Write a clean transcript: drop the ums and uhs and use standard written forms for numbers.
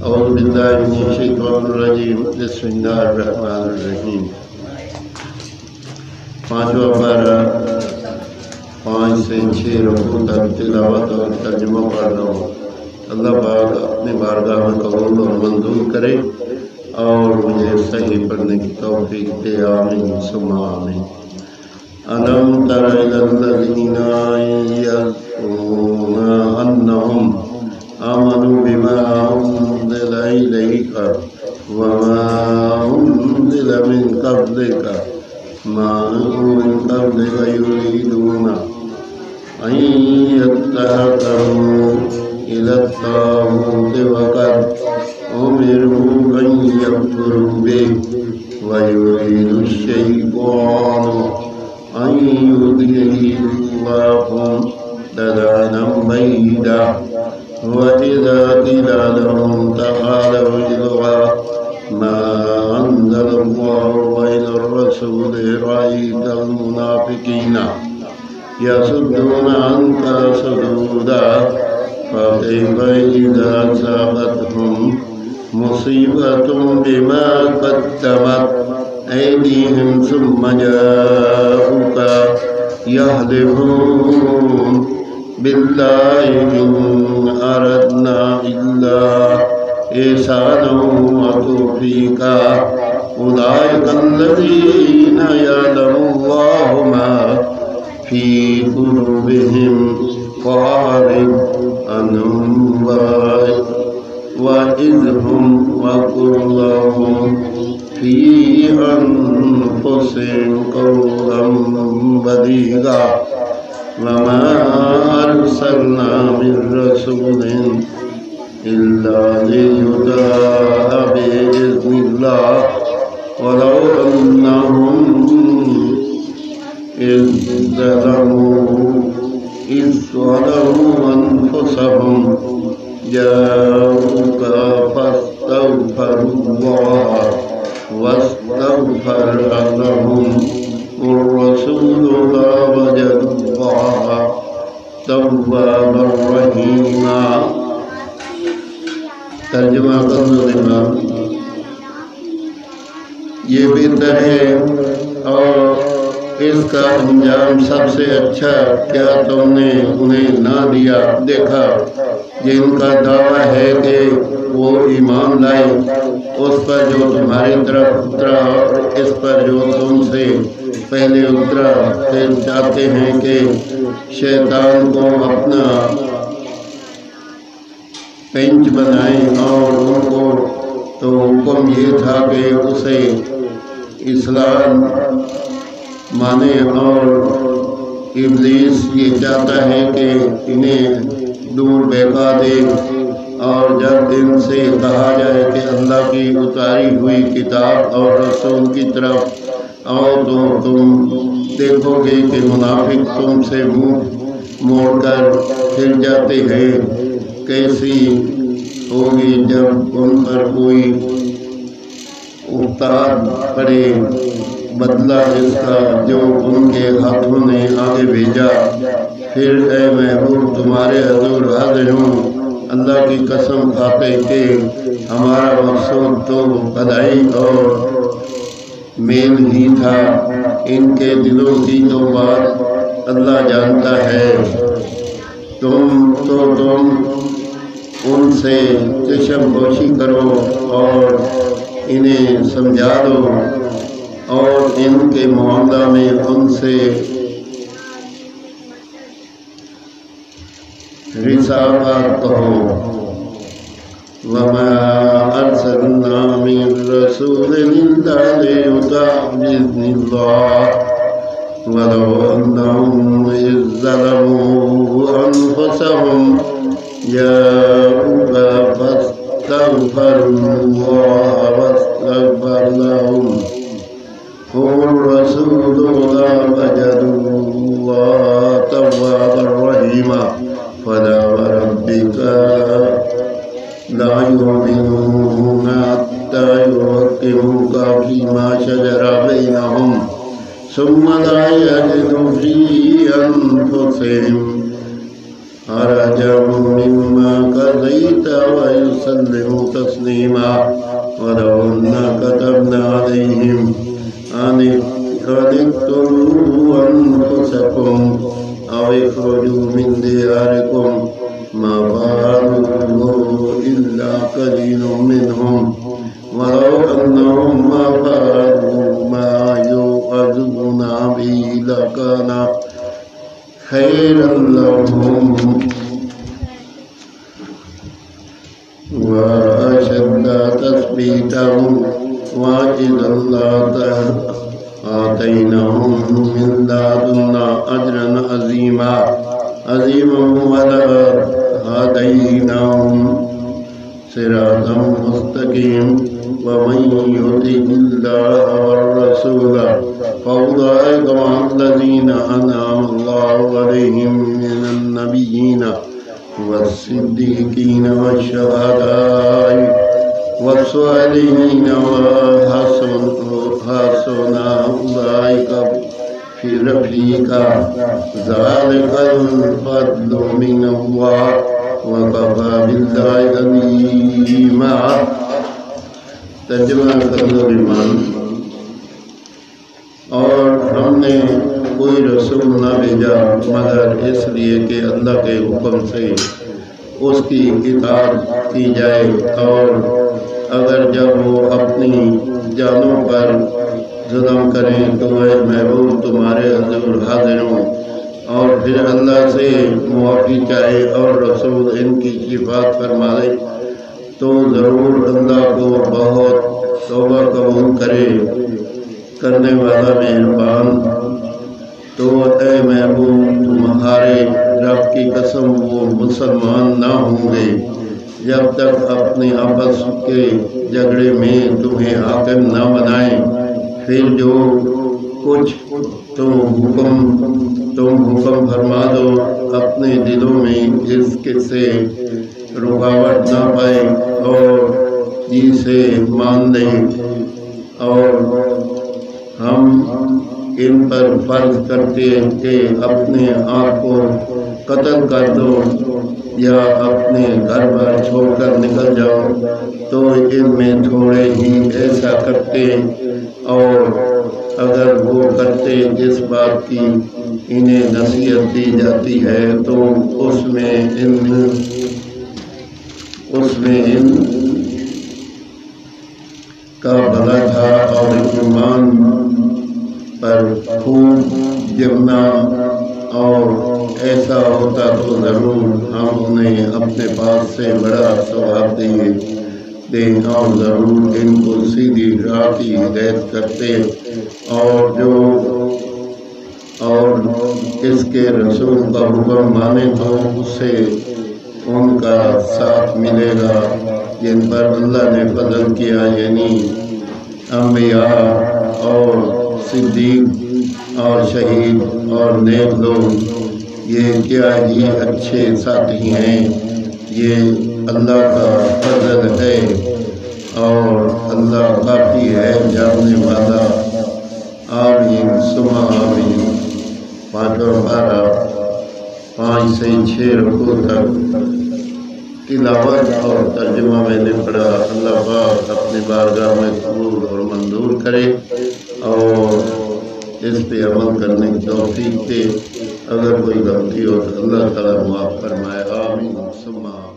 اعوذ باللہ من الشیطان الرجیم بسم اللہ الرحمن الرحیم۔ پانچواں پارہ 5 سے 6 رکوع تک تلاوت اور ترجمہ پڑھ رہا ہوں۔ اللہ پاک اپنے بارگاہ میں قبول اور منظور کرے اور مجھے صحیح پڑھنے کی توفیق دے، آمین ثم آمین۔ ألم تر إلى الذين يزعمون أنهم آمنوا بما أنزل إليك وما أنزل من قبلك يريدون أن يتحاكموا إلى الطاغوت وقد أمروا أن يكفروا به ويريد الشيطان أن يضلهم ضلالا بعيدا وإذا قيل لهم تعالوا إلى ما أنزل الله وإلى الرسول رأيت المنافقين يصدون عنك صدودا فكيف إذا أصابتهم مصيبة بما قدمت أيديهم ثم جاءوك يحلفون بالله إن أردنا إلا إحسانا وتوفيقا أولئك الذين يعلم الله ما في قلوبهم فأعرض عنهم وإذهم وقل لهم في أنفسهم قولا بليغا وما أرسلنا من رسول إلا ليطاع بإذن الله ولو أنهم إذ ظلموا أنفسهم جاءوك فاستغفروا الله واستغفر لهم الرسول لوجدوا الله توابا رحيما۔ ترجمہ کرنا یہ بہتر ہے اور اس کا انجام سب سے اچھا، کیا تم نے انہیں نہ دیا دیکھا جن کا دعویٰ ہے کہ وہ ایمان لائے اس پر جو تمہاری طرف اترا اور اس پر جو تم سے پہلے اترا، پھر چاہتے ہیں کہ شیطان کو اپنا پنچ بنائیں اور ان کو تو حکم یہ تھا کہ اسے اسلام مانے، اور ابلیس یہ چاہتا ہے کہ انہیں دور بہکا دے، اور جب ان سے کہا جائے کہ اللہ کی اتاری ہوئی کتاب اور رسول کی طرف آؤ تو تم دیکھو گے کہ منافق تم سے منہ موڑ کر پھر جاتے ہیں۔ کیسی ہوگی جب ان پر کوئی افتاد پڑے بدلہ اس کا جو ان کے ہاتھوں نے آگے بھیجا۔ پھر اے محبوب تمہارے حضور حاضر ہوں، اللہ کی قسم کھاتے کہ ہمارا مقصود تو بھلائی اور میل ہی تھا، ان کے دلوں کی تو بات اللہ جانتا ہے۔ تم ان سے چشم پوشی کرو اور انہیں سمجھا دو اور ان کے معاملہ میں ان سے رسالت کہو۔ وما أرسلنا من رسول إلا ليطاع بإذن الله ولو أنهم إذ ظلموا أنفسهم جاءوك فاستغفروا الله واستغفر لهم الرسول لوجدوا الله توابا رحيما۔ فلا وربك لا يؤمنون حتى يحكموك فيما شجر بينهم ثم لا يجدوا في أنفسهم خرجا مما قضيت ويسلموا تسليما ولو أنا كتبنا عليهم أن اقتلوا أنفسكم أو اخرجوا من دياركم ما فعلوه إلا قليل منهم ولو أنهم ما فعلوا ما يوعظون به لكان خيرا لهم وأشد تثبيتا وإذا لآتيناهم من لدنا أجرا عظيما ولهديناهم صراطا مستقيما ومن يطع الله والرسول فأولئك مع الذين أنعم الله عليهم من النبيين والصديقين والشهداء والصالحين وحسن أولئك في رفيقا ذلك الفضل من الله وكفى بالله عليما. ترجمہ ترجمان. اور ہم نے کوئی رسول نہ بھیجا مگر اس لیے کہ اللہ کے حکم سے اس کی اطاعت کی جائے، اور اگر جب وہ اپنی جانوں پر ظلم کریں تو اے محبوب تمہارے حضور حاضر ہوں، اور پھر اللہ سے معافی چاہے اور رسول ان کی شفاعت فرمائے تو ضرور اللہ کو بہت توبہ قبول کرنے والا مہربان. تو اے محبوب تمہارے رب کی قسم وہ مسلمان نہ ہوں گے جب تک اپنے آپس کے جھگڑے میں تمہیں حاکم نہ بنائیں، پھر جو کچھ تم حکم فرما دو اپنے دلوں میں اس سے رکاوٹ نہ پائے اور جی سے مان لیں، اور ہم ان پر فرض کرتے ہیں کہ اپنے آپ کو قتل کر دو یا اپنے گھر پر چھوڑ کر نکل جاؤ، تو ان میں تھوڑے ہی ایسا کرتے، اور اگر وہ کرتے جس بات کی انہیں نصیحت دی جاتی ہے تو اس میں ان کا بھلا تھا، اور ایمان پر خوب جمنا، اور ایسا ہوتا تو ضرور ہم انہیں اپنے پاس سے بڑا ثواب دیں اور ضرور ان کو سیدھی راہ کی ہدایت کرتے، اور اس کے رسول کا حکم مانے تو اس سے ان کا ساتھ ملے گا جن پر اللہ نے فضل کیا، یعنی انبیاء اور صدیق اور شہید اور نیک لوگ. یہ کیا ہی اچھے ساتھی ہیں، یہ اللہ کا فضل ہے اور اللہ کافی ہے جاننے والا. آمین ثم آمین. 5 پارہ 5 سے 6 رکوع تک تلاوت اور ترجمہ میں نے پڑھا. اللہ پاک اپنی بارگاہ میں قبول اور منظور کرے اور اس پہ عمل کرنے کی توفیق دے. اگر کوئی غلطی ہو تو اللہ تعالیٰ معاف فرمائے. آمین ثم آمین.